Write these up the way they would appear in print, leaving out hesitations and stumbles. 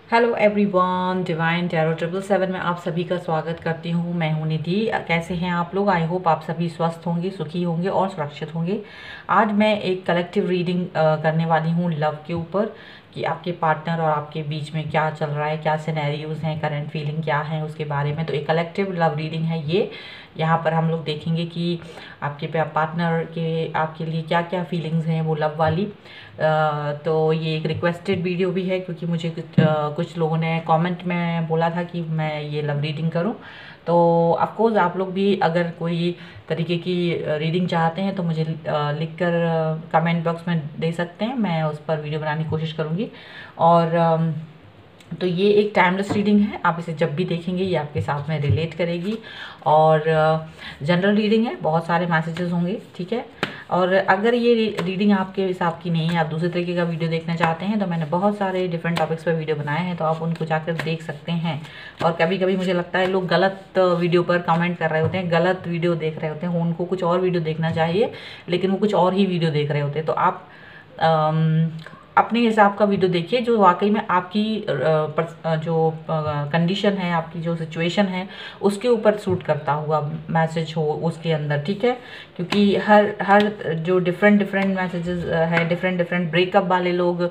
Hello everyone, divine tarot 777 में आप सभी का स्वागत करती हूँ। मैं हूँ निधि। कैसे हैं आप लोग? आई होप आप सभी स्वस्थ होंगे, सुखी होंगे और सुरक्षित होंगे। आज मैं एक कलेक्टिव रीडिंग करने वाली हूँ लव के ऊपर, कि आपके पार्टनर और आपके बीच में क्या चल रहा है, क्या सिनेरियोज हैं, करंट फीलिंग क्या है उसके बारे में। तो एक कलेक्टिव लव रीडिंग है ये। यहाँ पर हम लोग देखेंगे कि आपके पार्टनर के आपके लिए क्या क्या फीलिंग्स हैं वो लव वाली। तो ये एक रिक्वेस्टेड वीडियो भी है, क्योंकि मुझे कुछ लोगों ने कमेंट में बोला था कि मैं ये लव रीडिंग करूं। तो ऑफकोर्स आप लोग भी अगर कोई तरीके की रीडिंग चाहते हैं तो मुझे लिख कर कमेंट बॉक्स में दे सकते हैं। मैं उस पर वीडियो बनाने की कोशिश करूँगी। और तो ये एक टाइमलेस रीडिंग है। आप इसे जब भी देखेंगे ये आपके साथ में रिलेट करेगी। और जनरल रीडिंग है, बहुत सारे मैसेजेस होंगे, ठीक है। और अगर ये रीडिंग आपके हिसाब की नहीं है, आप दूसरे तरीके का वीडियो देखना चाहते हैं, तो मैंने बहुत सारे डिफरेंट टॉपिक्स पर वीडियो बनाए हैं, तो आप उनको जाकर देख सकते हैं। और कभी कभी मुझे लगता है लोग गलत वीडियो पर कमेंट कर रहे होते हैं, गलत वीडियो देख रहे होते हैं। उनको कुछ और वीडियो देखना चाहिए, लेकिन वो कुछ और ही वीडियो देख रहे होते हैं। तो आप अपने हिसाब का वीडियो देखिए जो वाकई में आपकी जो कंडीशन है, आपकी जो सिचुएशन है उसके ऊपर सूट करता हुआ मैसेज हो उसके अंदर, ठीक है। क्योंकि हर जो डिफरेंट डिफरेंट मैसेजेस है, डिफरेंट डिफरेंट ब्रेकअप वाले लोग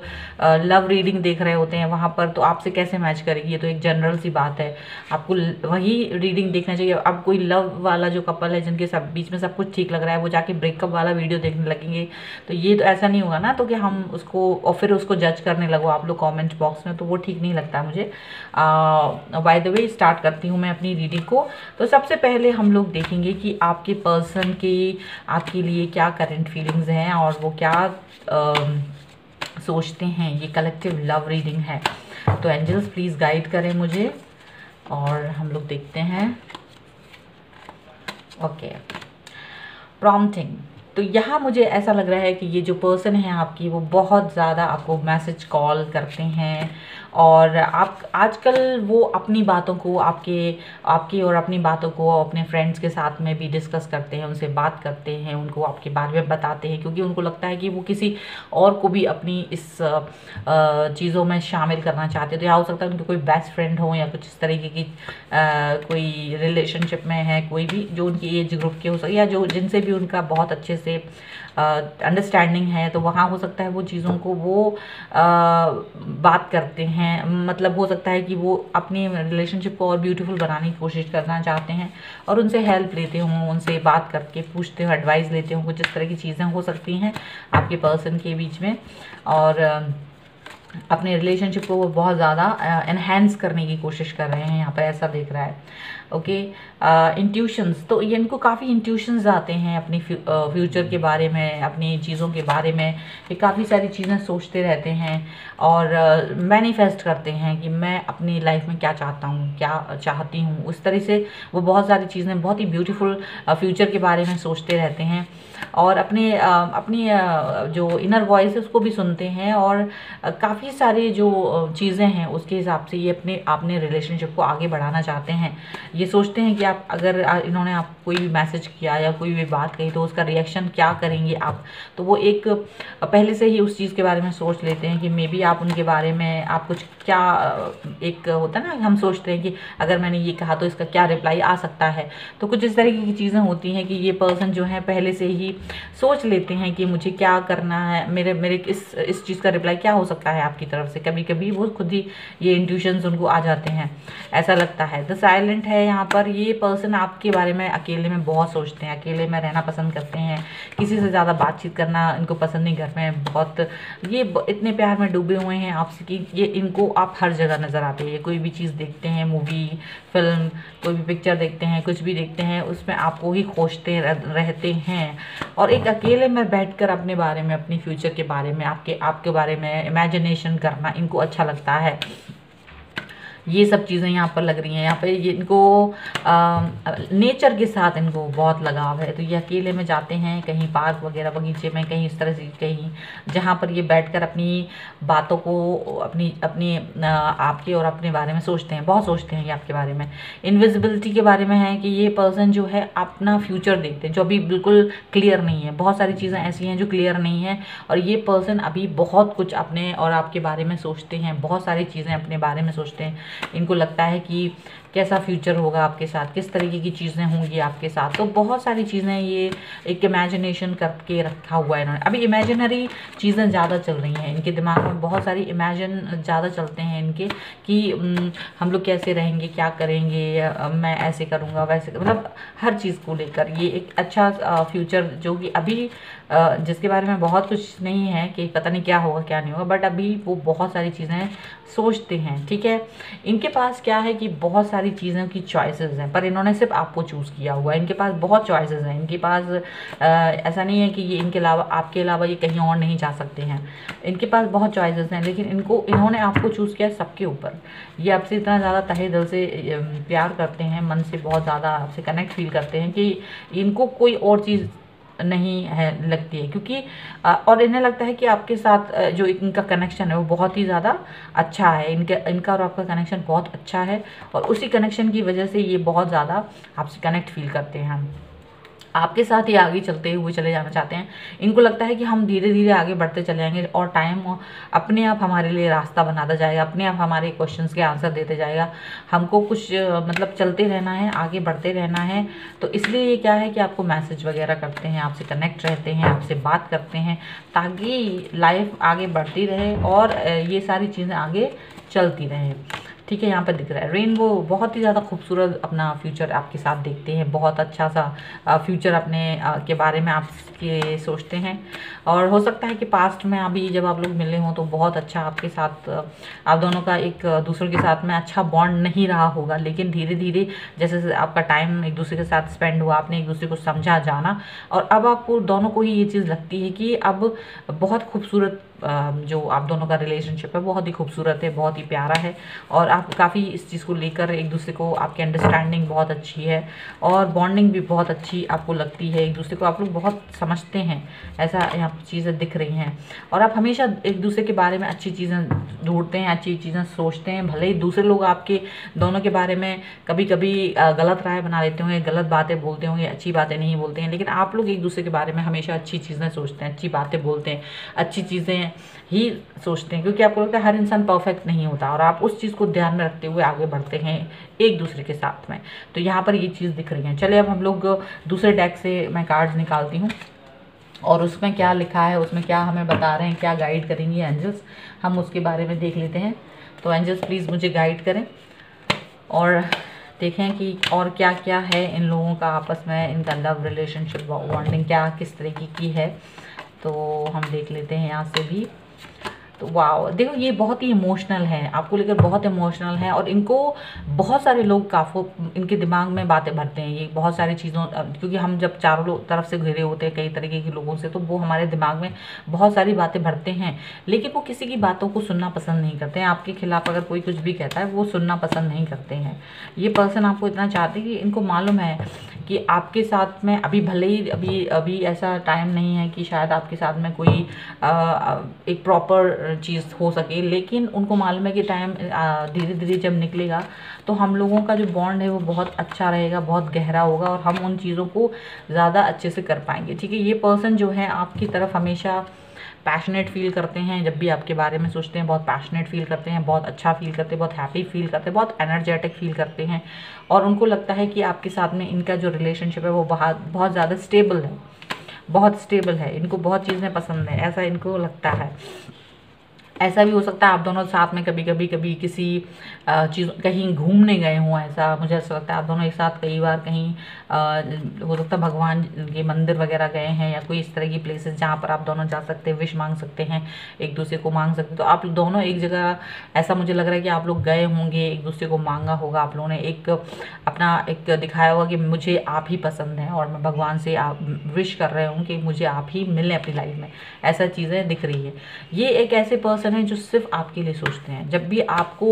लव रीडिंग देख रहे होते हैं वहाँ पर, तो आपसे कैसे मैच करेगी? ये तो एक जनरल सी बात है। आपको वही रीडिंग देखना चाहिए। अब कोई लव वाला जो कपल है जिनके सब बीच में सब कुछ ठीक लग रहा है, वो जाके ब्रेकअप वाला वीडियो देखने लगेंगे, तो ये तो ऐसा नहीं होगा ना। तो कि हम उसको और फिर उसको जज करने लगो आप लोग कमेंट बॉक्स में, तो वो ठीक नहीं लगता मुझे। बाय द वे स्टार्ट करती हूँ मैं अपनी रीडिंग को। तो सबसे पहले हम लोग देखेंगे कि आपके पर्सन की आपके लिए क्या करंट फीलिंग्स हैं और वो क्या सोचते हैं। ये कलेक्टिव लव रीडिंग है, तो एंजल्स प्लीज़ गाइड करें मुझे। और हम लोग देखते हैं। Okay, prompting. तो यहाँ मुझे ऐसा लग रहा है कि ये जो पर्सन है आपकी, वो बहुत ज़्यादा आपको मैसेज कॉल करते हैं। और आप आजकल वो अपनी बातों को आपकी और अपनी बातों को अपने फ्रेंड्स के साथ में भी डिस्कस करते हैं, उनसे बात करते हैं, उनको आपके बारे में बताते हैं, क्योंकि उनको लगता है कि वो किसी और को भी अपनी इस चीज़ों में शामिल करना चाहते हैं। तो या हो सकता है उनके कोई बेस्ट फ्रेंड हो या कुछ इस तरीके की कोई रिलेशनशिप में है, कोई भी जो उनकी एज ग्रुप के हो सकते, या जो जिनसे भी उनका बहुत अच्छे से अंडरस्टैंडिंग है, तो वहाँ हो सकता है वो चीज़ों को वो बात करते हैं। मतलब हो सकता है कि वो अपनी रिलेशनशिप को और ब्यूटीफुल बनाने की कोशिश करना चाहते हैं और उनसे हेल्प लेते हों, उनसे बात करके पूछते हो, एडवाइस लेते हो, कुछ इस तरह की चीज़ें हो सकती हैं आपके पर्सन के बीच में। और अपने रिलेशनशिप को वो बहुत ज़्यादा एनहेंस करने की कोशिश कर रहे हैं, यहाँ पर ऐसा दिख रहा है। ओके, इंट्यूशंस, तो ये इनको काफ़ी इंट्यूशंस आते हैं अपनी फ्यूचर के बारे में, अपनी चीज़ों के बारे में। ये काफ़ी सारी चीज़ें सोचते रहते हैं और मैनिफेस्ट करते हैं कि मैं अपनी लाइफ में क्या चाहता हूँ, क्या चाहती हूँ। उस तरह से वो बहुत सारी चीज़ें, बहुत ही ब्यूटीफुल फ्यूचर के बारे में सोचते रहते हैं। और अपनी जो इनर वॉइस है उसको भी सुनते हैं। और काफ़ी सारी जो चीज़ें हैं उसके हिसाब से ये अपने रिलेशनशिप को आगे बढ़ाना चाहते हैं। ये सोचते हैं कि आप अगर इन्होंने आप कोई भी मैसेज किया या कोई भी बात कही तो उसका रिएक्शन क्या करेंगे आप। तो वो एक पहले से ही उस चीज़ के बारे में सोच लेते हैं कि मे बी आप उनके बारे में आप कुछ क्या, एक होता है ना, हम सोचते हैं कि अगर मैंने ये कहा तो इसका क्या रिप्लाई आ सकता है। तो कुछ इस तरीके की चीज़ें होती हैं कि ये पर्सन जो है पहले से ही सोच लेते हैं कि मुझे क्या करना है, मेरे इस चीज़ का रिप्लाई क्या हो सकता है आपकी तरफ से। कभी कभी वो खुद ही ये इंट्यूशंस उनको आ जाते हैं, ऐसा लगता है। द साइलेंट है यहाँ पर। ये पर्सन आपके बारे में अकेले में बहुत सोचते हैं, अकेले में रहना पसंद करते हैं, किसी से ज़्यादा बातचीत करना इनको पसंद नहीं। घर में बहुत ये इतने प्यार में डूबे हुए हैं आपसे कि ये इनको आप हर जगह नज़र आते हैं। कोई भी चीज़ देखते हैं, मूवी, फिल्म, कोई भी पिक्चर देखते हैं, कुछ भी देखते हैं, उसमें आपको ही खोजते रहते हैं। और एक अकेले में बैठकर अपने बारे में, अपनी फ्यूचर के बारे में, आपके बारे में इमेजिनेशन करना इनको अच्छा लगता है। ये सब चीज़ें यहाँ पर लग रही हैं। यहाँ पे ये इनको नेचर के साथ इनको बहुत लगाव है, तो ये अकेले में जाते हैं कहीं पार्क वगैरह बगीचे में, कहीं इस तरह से, कहीं जहाँ पर ये बैठकर अपनी बातों को अपनी अपनी आपके और अपने बारे में सोचते हैं, बहुत सोचते हैं ये आपके बारे में। इनविजिबिलिटी के बारे में है कि ये पर्सन जो है अपना फ्यूचर देखते हैं, जो अभी बिल्कुल क्लियर नहीं है। बहुत सारी चीज़ें ऐसी हैं जो क्लियर नहीं है, और ये पर्सन अभी बहुत कुछ अपने और आपके बारे में सोचते हैं, बहुत सारी चीज़ें अपने बारे में सोचते हैं। इनको लगता है कि कैसा फ्यूचर होगा आपके साथ, किस तरीके की चीज़ें होंगी आपके साथ। तो बहुत सारी चीज़ें ये एक इमेजिनेशन करके रखा हुआ है इन्होंने। अभी इमेजिनरी चीज़ें ज़्यादा चल रही हैं इनके दिमाग में, बहुत सारी इमेजिन ज़्यादा चलते हैं इनके कि हम लोग कैसे रहेंगे, क्या करेंगे, मैं ऐसे करूँगा वैसे, मतलब हर चीज़ को लेकर ये एक अच्छा फ्यूचर जो कि अभी जिसके बारे में बहुत कुछ नहीं है कि पता नहीं क्या होगा क्या नहीं होगा, बट अभी वो बहुत सारी चीज़ें सोचते हैं। ठीक है, इनके पास क्या है कि बहुत सारी चीज़ों की चॉइसेस हैं, पर इन्होंने सिर्फ आपको चूज़ किया हुआ है। इनके पास बहुत चॉइसेस हैं, इनके पास ऐसा नहीं है कि ये इनके अलावा, आपके अलावा ये कहीं और नहीं जा सकते हैं। इनके पास बहुत चॉइसेस हैं, लेकिन इन्होंने आपको चूज़ किया सबके ऊपर। ये आपसे इतना ज़्यादा तहे दिल से प्यार करते हैं, मन से बहुत ज़्यादा आपसे कनेक्ट फील करते हैं कि इनको कोई और चीज़ नहीं है लगती है, क्योंकि और इन्हें लगता है कि आपके साथ जो इनका कनेक्शन है वो बहुत ही ज़्यादा अच्छा है। इनका और आपका कनेक्शन बहुत अच्छा है, और उसी कनेक्शन की वजह से ये बहुत ज़्यादा आपसे कनेक्ट फील करते हैं। आपके साथ ही आगे चलते हुए चले जाना चाहते हैं। इनको लगता है कि हम धीरे धीरे आगे बढ़ते चले जाएंगे, और टाइम अपने आप हमारे लिए रास्ता बनाता जाएगा, अपने आप हमारे क्वेश्चंस के आंसर देते जाएगा। हमको कुछ मतलब चलते रहना है, आगे बढ़ते रहना है। तो इसलिए ये क्या है कि आपको मैसेज वगैरह करते हैं, आपसे कनेक्ट रहते हैं, आपसे बात करते हैं, ताकि लाइफ आगे बढ़ती रहे और ये सारी चीज़ें आगे चलती रहें। ठीक है, यहाँ पर दिख रहा है रेनबो, बहुत ही ज़्यादा खूबसूरत अपना फ्यूचर आपके साथ देखते हैं, बहुत अच्छा सा फ्यूचर अपने के बारे में आपके सोचते हैं। और हो सकता है कि पास्ट में अभी जब आप लोग मिले हों तो बहुत अच्छा आपके साथ आप दोनों का एक दूसरे के साथ में अच्छा बॉन्ड नहीं रहा होगा, लेकिन धीरे धीरे जैसे जैसे आपका टाइम एक दूसरे के साथ स्पेंड हुआ, आपने एक दूसरे को समझा जाना, और अब आपको दोनों को ही ये चीज़ लगती है कि अब बहुत खूबसूरत जो आप दोनों का रिलेशनशिप है बहुत ही खूबसूरत है, बहुत ही प्यारा है, और आप काफ़ी इस चीज़ को लेकर एक दूसरे को, आपकी अंडरस्टैंडिंग बहुत अच्छी है और बॉन्डिंग भी बहुत अच्छी आपको लगती है। एक दूसरे को आप लोग बहुत समझते हैं, ऐसा यहाँ पर चीज़ें दिख रही हैं। और आप हमेशा एक दूसरे के बारे में अच्छी चीज़ें ढूंढते हैं, अच्छी चीज़ें सोचते हैं। भले ही दूसरे लोग आपके दोनों के बारे में कभी कभी गलत राय बना लेते होंगे, गलत बातें बोलते होंगे, अच्छी बातें नहीं बोलते हैं, लेकिन आप लोग एक दूसरे के बारे में हमेशा अच्छी चीज़ें सोचते हैं, अच्छी बातें बोलते हैं, अच्छी चीज़ें ही सोचते हैं, क्योंकि आपको लगता है हर इंसान परफेक्ट नहीं होता, और आप उस चीज़ को ध्यान में रखते हुए आगे बढ़ते हैं एक दूसरे के साथ में। तो यहाँ पर ये चीज़ दिख रही है। चलिए अब हम लोग दूसरे डेक से मैं कार्ड्स निकालती हूँ, और उसमें क्या लिखा है, उसमें क्या हमें बता रहे हैं, क्या गाइड करेंगी एंजल्स, हम उसके बारे में देख लेते हैं। तो एंजल्स प्लीज़ मुझे गाइड करें और देखें कि और क्या क्या है इन लोगों का आपस में, इनका लव रिलेशनशिप बॉन्डिंग क्या किस तरीके की है। तो हम देख लेते हैं यहाँ से भी। तो वाह, देखो ये बहुत ही इमोशनल है, आपको लेकर बहुत इमोशनल है, और इनको बहुत सारे लोग काफ़ी इनके दिमाग में बातें भरते हैं, ये बहुत सारी चीज़ों, क्योंकि हम जब चारों तरफ से घिरे होते हैं कई तरीके के लोगों से, तो वो हमारे दिमाग में बहुत सारी बातें भरते हैं, लेकिन वो किसी की बातों को सुनना पसंद नहीं करते हैं। आपके खिलाफ अगर कोई कुछ भी कहता है वो सुनना पसंद नहीं करते हैं। ये पर्सन आपको इतना चाहते हैं कि इनको मालूम है कि आपके साथ में अभी भले ही अभी ऐसा टाइम नहीं है कि शायद आपके साथ में कोई एक प्रॉपर चीज़ हो सके, लेकिन उनको मालूम है कि टाइम धीरे धीरे जब निकलेगा तो हम लोगों का जो बॉन्ड है वो बहुत अच्छा रहेगा, बहुत गहरा होगा, और हम उन चीज़ों को ज़्यादा अच्छे से कर पाएंगे। ठीक है, ये पर्सन जो है आपकी तरफ हमेशा पैशनेट फील करते हैं, जब भी आपके बारे में सोचते हैं बहुत पैशनेट फील करते हैं, बहुत अच्छा फील करते हैं, बहुत हैप्पी फील करते हैं, बहुत एनर्जेटिक फील करते हैं, और उनको लगता है कि आपके साथ में इनका जो रिलेशनशिप है वो बहुत ज़्यादा स्टेबल है, बहुत स्टेबल है, इनको बहुत चीज़ें पसंद है, ऐसा इनको लगता है। ऐसा भी हो सकता है आप दोनों साथ में कभी किसी चीज़ कहीं घूमने गए हों, ऐसा मुझे ऐसा लगता है आप दोनों एक साथ कई बार कहीं हो सकता है भगवान के मंदिर वगैरह गए हैं, या कोई इस तरह की प्लेसेस जहाँ पर आप दोनों जा सकते हैं, विश मांग सकते हैं, एक दूसरे को मांग सकते हैं। तो आप दोनों एक जगह, ऐसा मुझे लग रहा है कि आप लोग गए होंगे, एक दूसरे को मांगा होगा, आप लोगों ने एक अपना एक दिखाया होगा कि मुझे आप ही पसंद हैं, और मैं भगवान से आप विश कर रहे हूँ कि मुझे आप ही मिलें अपनी लाइफ में, ऐसा चीज़ें दिख रही है। ये एक ऐसे पर्सन पर्सन है जो सिर्फ आपके लिए सोचते हैं। जब भी आपको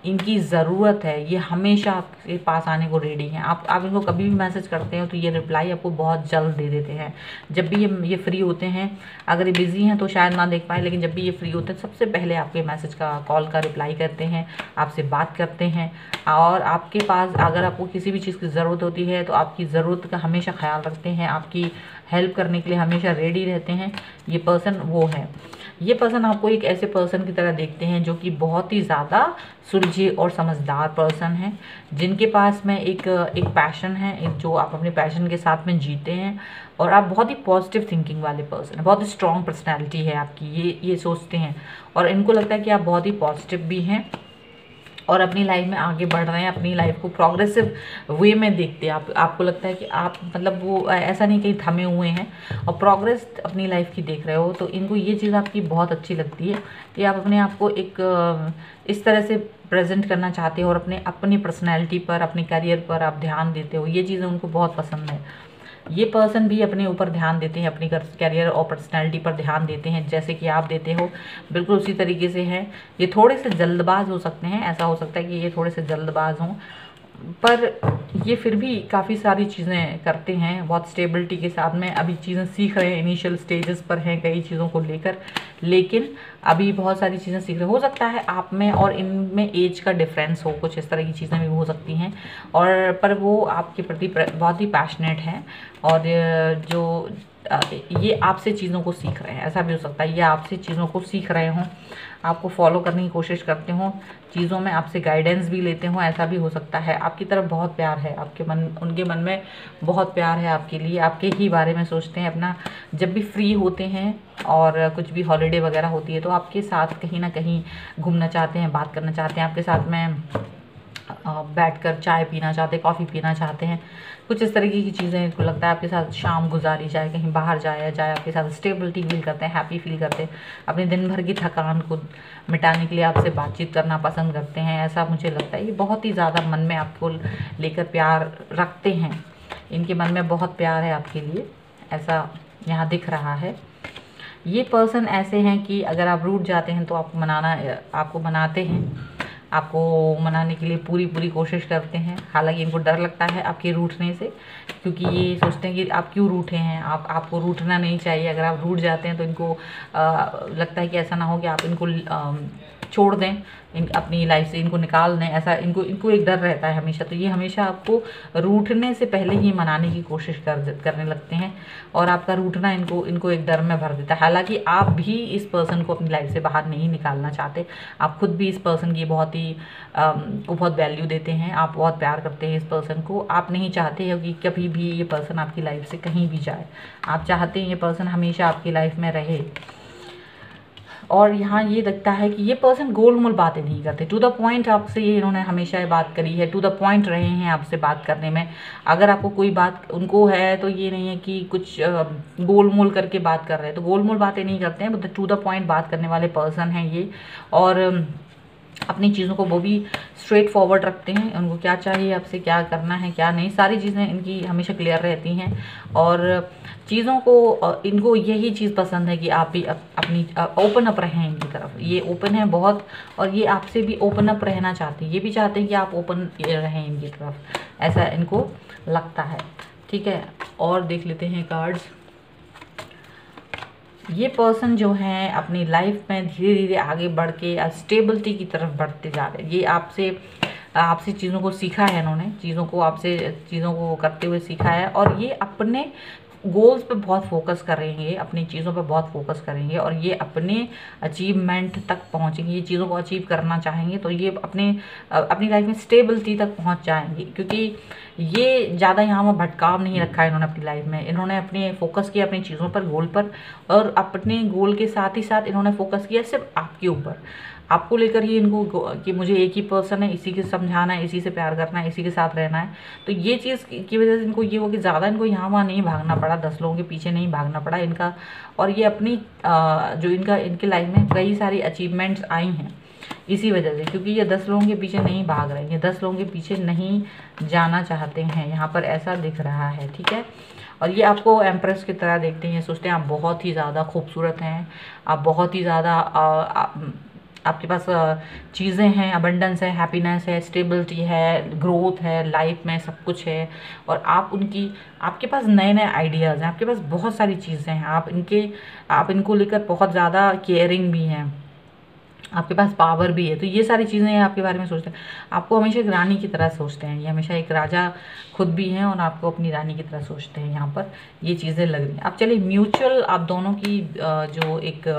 इनकी ज़रूरत है ये हमेशा आपके पास आने को रेडी हैं। आप इनको कभी भी मैसेज करते हो तो ये रिप्लाई आपको बहुत जल्द दे देते हैं। जब भी ये फ्री होते हैं, अगर ये बिज़ी हैं तो शायद ना देख पाए, लेकिन जब भी ये फ्री होते हैं सबसे पहले आपके मैसेज का, कॉल का रिप्लाई करते हैं, आपसे बात करते हैं। और आपके पास अगर आपको किसी भी चीज़ की ज़रूरत होती है तो आपकी ज़रूरत का हमेशा ख्याल रखते हैं, आपकी हेल्प करने के लिए हमेशा रेडी रहते हैं। ये पर्सन वो है। ये पर्सन आपको एक ऐसे पर्सन की तरह देखते हैं जो कि बहुत ही ज़्यादा सुलझे और समझदार पर्सन है, जिनके पास में एक पैशन है, एक जो आप अपने पैशन के साथ में जीते हैं। और आप बहुत ही पॉजिटिव थिंकिंग वाले पर्सन हैं, बहुत ही स्ट्रॉन्ग पर्सनैलिटी है आपकी, ये सोचते हैं। और इनको लगता है कि आप बहुत ही पॉजिटिव भी हैं और अपनी लाइफ में आगे बढ़ रहे हैं, अपनी लाइफ को प्रोग्रेसिव वे में देखते हैं। आपको लगता है कि आप मतलब वो ऐसा नहीं कहीं थमे हुए हैं और प्रोग्रेस अपनी लाइफ की देख रहे हो। तो इनको ये चीज़ आपकी बहुत अच्छी लगती है कि आप अपने आप को एक इस तरह से प्रेजेंट करना चाहते हो और अपनी पर्सनैलिटी पर, अपने करियर पर आप ध्यान देते हो। ये चीज़ें उनको बहुत पसंद है। ये पर्सन भी अपने ऊपर ध्यान देते हैं, अपनी करियर और पर्सनैलिटी पर ध्यान देते हैं, जैसे कि आप देते हो, बिल्कुल उसी तरीके से हैं। ये थोड़े से जल्दबाज हो सकते हैं, ऐसा हो सकता है कि ये थोड़े से जल्दबाज हों, पर ये फिर भी काफ़ी सारी चीज़ें करते हैं बहुत स्टेबिलिटी के साथ में। अभी चीज़ें सीख रहे हैं, इनिशियल स्टेजेस पर हैं कई चीज़ों को लेकर, लेकिन अभी बहुत सारी चीज़ें सीख रहे हो सकता है आप में और इनमें एज का डिफरेंस हो, कुछ इस तरह की चीज़ें भी हो सकती हैं। और पर वो आपके प्रति बहुत ही पैशनेट हैं और जो ये आपसे चीज़ों को सीख रहे हैं, ऐसा भी हो सकता है ये आपसे चीज़ों को सीख रहे हों, आपको फॉलो करने की कोशिश करते हों, चीज़ों में आपसे गाइडेंस भी लेते हों, ऐसा भी हो सकता है। आपकी तरफ बहुत प्यार है, उनके मन में बहुत प्यार है आपके लिए, आपके ही बारे में सोचते हैं। अपना जब भी फ्री होते हैं और कुछ भी हॉलीडे वगैरह होती है तो आपके साथ कहीं ना कहीं घूमना चाहते हैं, बात करना चाहते हैं, आपके साथ में बैठकर चाय पीना चाहते हैं, कॉफ़ी पीना चाहते हैं, कुछ इस तरीके की चीज़ें इनको लगता है आपके साथ शाम गुजारी जाए, कहीं बाहर जाया जाए, आपके साथ स्टेबिलिटी फील करते हैं, हैप्पी फील करते हैं, अपने दिन भर की थकान को मिटाने के लिए आपसे बातचीत करना पसंद करते हैं, ऐसा मुझे लगता है। ये बहुत ही ज़्यादा मन में आपको लेकर प्यार रखते हैं, इनके मन में बहुत प्यार है आपके लिए, ऐसा यहाँ दिख रहा है। ये पर्सन ऐसे हैं कि अगर आप रूठ जाते हैं तो आपको मनाते हैं, आपको मनाने के लिए पूरी कोशिश करते हैं। हालांकि इनको डर लगता है आपके रूठने से, क्योंकि ये सोचते हैं कि आप क्यों रूठे हैं, आपको रूठना नहीं चाहिए। अगर आप रूठ जाते हैं तो इनको लगता है कि ऐसा ना हो कि आप इनको छोड़ दें, अपनी लाइफ से इनको निकाल दें, ऐसा इनको एक डर रहता है हमेशा। तो ये हमेशा आपको रूठने से पहले ही मनाने की कोशिश करने लगते हैं और आपका रूठना इनको एक डर में भर देता है। हालांकि आप भी इस पर्सन को अपनी लाइफ से बाहर नहीं निकालना चाहते, आप खुद भी इस पर्सन की को बहुत वैल्यू देते हैं, आप बहुत प्यार करते हैं इस पर्सन को। आप नहीं चाहते हो कि कभी भी ये पर्सन आपकी लाइफ से कहीं भी जाए, आप चाहते हैं ये पर्सन हमेशा आपकी लाइफ में रहे। और यहाँ ये दिखता है कि ये पर्सन गोलमोल बातें नहीं करते, टू द पॉइंट आपसे इन्होंने हमेशा ये बात करी है, टू द पॉइंट रहे हैं आपसे बात करने में। अगर आपको कोई बात उनको है तो ये नहीं है कि कुछ गोलमोल करके बात कर रहे हैं, तो गोलमोल बातें नहीं करते हैं, टू द पॉइंट बात करने वाले पर्सन हैं ये। और अपनी चीज़ों को वो भी स्ट्रेट फॉरवर्ड रखते हैं, उनको क्या चाहिए आपसे, क्या करना है क्या नहीं, सारी चीज़ें इनकी हमेशा क्लियर रहती हैं। और चीज़ों को इनको यही चीज़ पसंद है कि आप भी अपनी ओपन अप रहें इनकी तरफ। ये ओपन है बहुत और ये आपसे भी ओपन अप रहना चाहते हैं, ये भी चाहते हैं कि आप ओपन रहें इनकी तरफ, ऐसा इनको लगता है। ठीक है, और देख लेते हैं कार्ड्स। ये पर्सन जो है अपनी लाइफ में धीरे धीरे आगे बढ़ के स्टेबिलिटी की तरफ बढ़ते जा रहे हैं। ये आपसे चीज़ों को सीखा है, इन्होंने चीज़ों को करते हुए सीखा है और ये अपने गोल्स पे बहुत फोकस करेंगे, अपनी चीज़ों पे बहुत फोकस करेंगे और ये अपने अचीवमेंट तक पहुँचेंगे। ये चीज़ों को अचीव करना चाहेंगे तो ये अपनी लाइफ में स्टेबिलिटी तक पहुँच जाएंगे, क्योंकि ये ज़्यादा यहाँ में भटकाव नहीं रखा है इन्होंने अपनी लाइफ में। इन्होंने अपने फोकस किया अपनी चीज़ों पर, गोल पर, और अपने गोल के साथ ही साथ इन्होंने फोकस किया सिर्फ आपके ऊपर, आपको लेकर ही इनको कि मुझे एक ही पर्सन है, इसी के समझाना है, इसी से प्यार करना है, इसी के साथ रहना है। तो ये चीज़ की वजह से इनको ये हो कि ज़्यादा इनको यहाँ वहाँ नहीं भागना पड़ा, 10 लोगों के पीछे नहीं भागना पड़ा इनका। और ये अपनी जो इनके लाइफ में कई सारी अचीवमेंट्स आई हैं, इसी वजह से, क्योंकि ये 10 लोगों के पीछे नहीं भाग रहे हैं, ये 10 लोगों के पीछे नहीं जाना चाहते हैं, यहाँ पर ऐसा दिख रहा है। ठीक है, और ये आपको एम्प्रेस की तरह देखते हैं, सोचते हैं आप बहुत ही ज़्यादा खूबसूरत हैं, आप बहुत ही ज़्यादा आपके पास चीज़ें हैं, अबंडेंस है, हैप्पीनेस है, स्टेबिलिटी है, ग्रोथ है, लाइफ में सब कुछ है। और आपके पास नए नए आइडियाज़ हैं, आपके पास बहुत सारी चीज़ें हैं, आप इनको लेकर बहुत ज़्यादा केयरिंग भी हैं, आपके पास पावर भी है। तो ये सारी चीज़ें आपके बारे में सोचते हैं, आपको हमेशा एक रानी की तरह सोचते हैं, ये हमेशा एक राजा खुद भी हैं और आपको अपनी रानी की तरह सोचते हैं। यहाँ पर ये चीज़ें लग रही हैं। अब चलिए म्यूचुअल आप दोनों की जो एक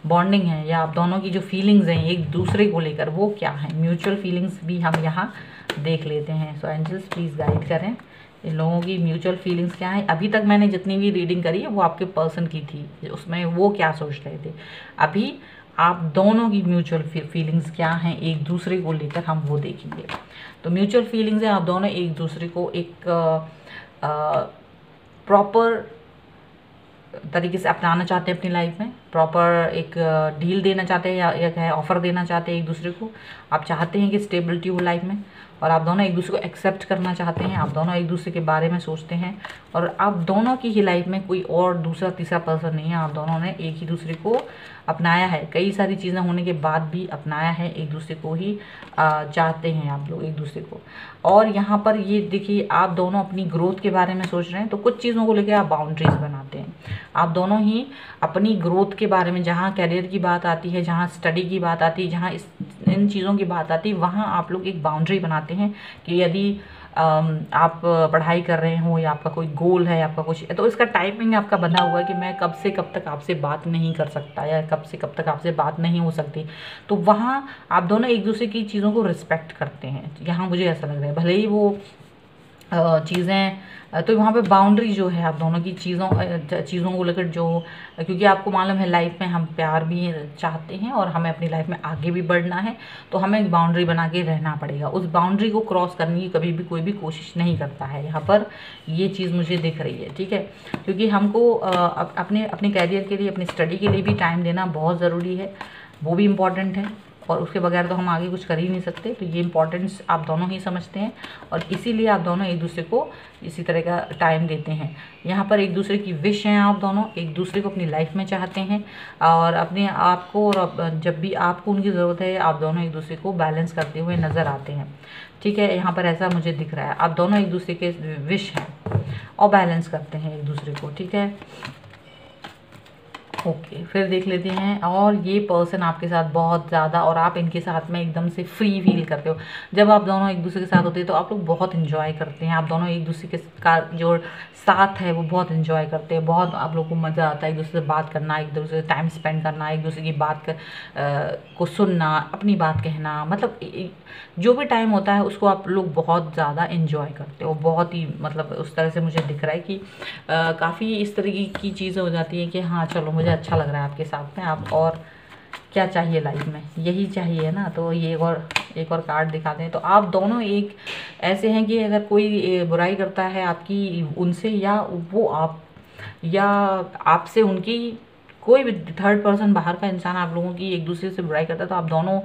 बॉन्डिंग है, या आप दोनों की जो फीलिंग्स हैं एक दूसरे को लेकर, वो क्या है, म्यूचुअल फीलिंग्स भी हम यहाँ देख लेते हैं। सो एंजल्स प्लीज़ गाइड करें इन लोगों की म्यूचुअल फीलिंग्स क्या है। अभी तक मैंने जितनी भी रीडिंग करी है वो आपके पर्सन की थी, उसमें वो क्या सोच रहे थे। अभी आप दोनों की म्यूचुअल फीलिंग्स क्या हैं एक दूसरे को लेकर, हम वो देखेंगे। तो म्यूचुअल फीलिंग्स है, आप दोनों एक दूसरे को एक प्रॉपर तरीके से अपनाना चाहते हैं अपनी लाइफ में, प्रॉपर एक डील देना चाहते हैं, या एक है ऑफर देना चाहते हैं एक दूसरे को। आप चाहते हैं कि स्टेबिलिटी हो लाइफ में, और आप दोनों एक दूसरे को एक्सेप्ट करना चाहते हैं, आप दोनों एक दूसरे के बारे में सोचते हैं, और आप दोनों की ही लाइफ में कोई और दूसरा तीसरा पर्सन नहीं है, आप दोनों ने एक ही दूसरे को अपनाया है, कई सारी चीज़ें होने के बाद भी अपनाया है, एक दूसरे को ही चाहते हैं आप लोग एक दूसरे को। और यहाँ पर ये देखिए, आप दोनों अपनी ग्रोथ के बारे में सोच रहे हैं, तो कुछ चीज़ों को लेकर आप बाउंड्रीज बनाते हैं, आप दोनों ही अपनी ग्रोथ के बारे में, जहाँ कैरियर की बात आती है, जहाँ स्टडी की बात आती है, जहाँ इन चीज़ों की बात आती है, वहाँ आप लोग एक बाउंड्री बनाते हैं कि यदि आप पढ़ाई कर रहे हो, या आपका कोई गोल है, आपका कुछ, तो इसका टाइमिंग आपका बंधा हुआ है कि मैं कब से कब तक आपसे बात नहीं कर सकता, या कब से कब तक आपसे बात नहीं हो सकती। तो वहाँ आप दोनों एक दूसरे की चीज़ों को रिस्पेक्ट करते हैं, यहाँ मुझे ऐसा लग रहा है। भले ही वो चीज़ें, तो वहाँ पे बाउंड्री जो है आप दोनों की चीज़ों को लेकर, जो क्योंकि आपको मालूम है लाइफ में हम प्यार भी चाहते हैं और हमें अपनी लाइफ में आगे भी बढ़ना है, तो हमें एक बाउंड्री बना के रहना पड़ेगा। उस बाउंड्री को क्रॉस करने की कभी भी कोई भी कोशिश नहीं करता है, यहाँ पर ये चीज़ मुझे दिख रही है। ठीक है, क्योंकि हमको अपने कैरियर के लिए, अपनी स्टडी के लिए भी टाइम देना बहुत ज़रूरी है, वो भी इम्पॉर्टेंट है, और उसके बगैर तो हम आगे कुछ कर ही नहीं सकते। तो ये इम्पोर्टेंस आप दोनों ही समझते हैं, और इसीलिए आप दोनों एक दूसरे को इसी तरह का टाइम देते हैं। यहाँ पर एक दूसरे की विश हैं, आप दोनों एक दूसरे को अपनी लाइफ में चाहते हैं, और अपने आप को, और जब भी आपको उनकी ज़रूरत है, आप दोनों एक दूसरे को बैलेंस करते हुए नज़र आते हैं। ठीक है, यहाँ पर ऐसा मुझे दिख रहा है, आप दोनों एक दूसरे के विश हैं और बैलेंस करते हैं एक दूसरे को। ठीक है, ओके, फिर देख लेते हैं। और ये पर्सन आपके साथ बहुत ज़्यादा, और आप इनके साथ में एकदम से फ्री फील करते हो। जब आप दोनों एक दूसरे के साथ होते हैं तो आप लोग बहुत इन्जॉय करते हैं, आप दोनों एक दूसरे के का जो साथ है वो बहुत इन्जॉय करते हैं, बहुत आप लोग को मज़ा आता है एक दूसरे से बात करना, एक दूसरे से टाइम स्पेंड करना, एक दूसरे की बात को सुनना, अपनी बात कहना, मतलब जो भी टाइम होता है उसको आप लोग बहुत ज़्यादा इन्जॉय करते हो। बहुत ही मतलब उस तरह से मुझे दिख रहा है कि काफ़ी इस तरीके की चीज़ें हो जाती हैं कि हाँ चलो मुझे अच्छा लग रहा है आपके साथ में, आप और क्या चाहिए लाइफ में, यही चाहिए ना। तो ये एक और कार्ड दिखाते हैं। तो आप दोनों एक ऐसे हैं कि अगर कोई बुराई करता है आपकी उनसे, या वो आप, या आपसे उनकी, कोई भी थर्ड पर्सन बाहर का इंसान आप लोगों की एक दूसरे से बुराई करता है, तो आप दोनों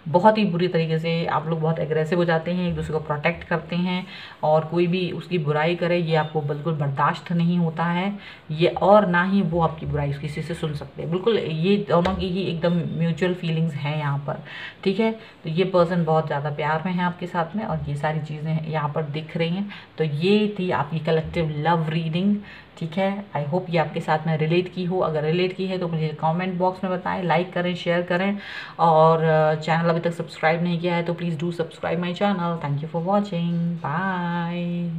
बहुत ही बुरी तरीके से, आप लोग बहुत एग्रेसिव हो जाते हैं, एक दूसरे को प्रोटेक्ट करते हैं, और कोई भी उसकी बुराई करे ये आपको बिल्कुल बर्दाश्त नहीं होता है ये, और ना ही वो आपकी बुराई किसी से सुन सकते हैं। बिल्कुल ये दोनों की ही एकदम म्यूचुअल फीलिंग्स हैं यहाँ पर। ठीक है, तो ये पर्सन बहुत ज़्यादा प्यार में है आपके साथ में, और ये सारी चीज़ें यहाँ पर दिख रही हैं। तो ये थी आपकी कलेक्टिव लव रीडिंग। ठीक है, आई होप ये आपके साथ में रिलेट की हो। अगर रिलेट की है तो मुझे कमेंट बॉक्स में बताएं, लाइक करें, शेयर करें, और चैनल अभी तक सब्सक्राइब नहीं किया है तो please do subscribe my channel. Thank you for watching, bye.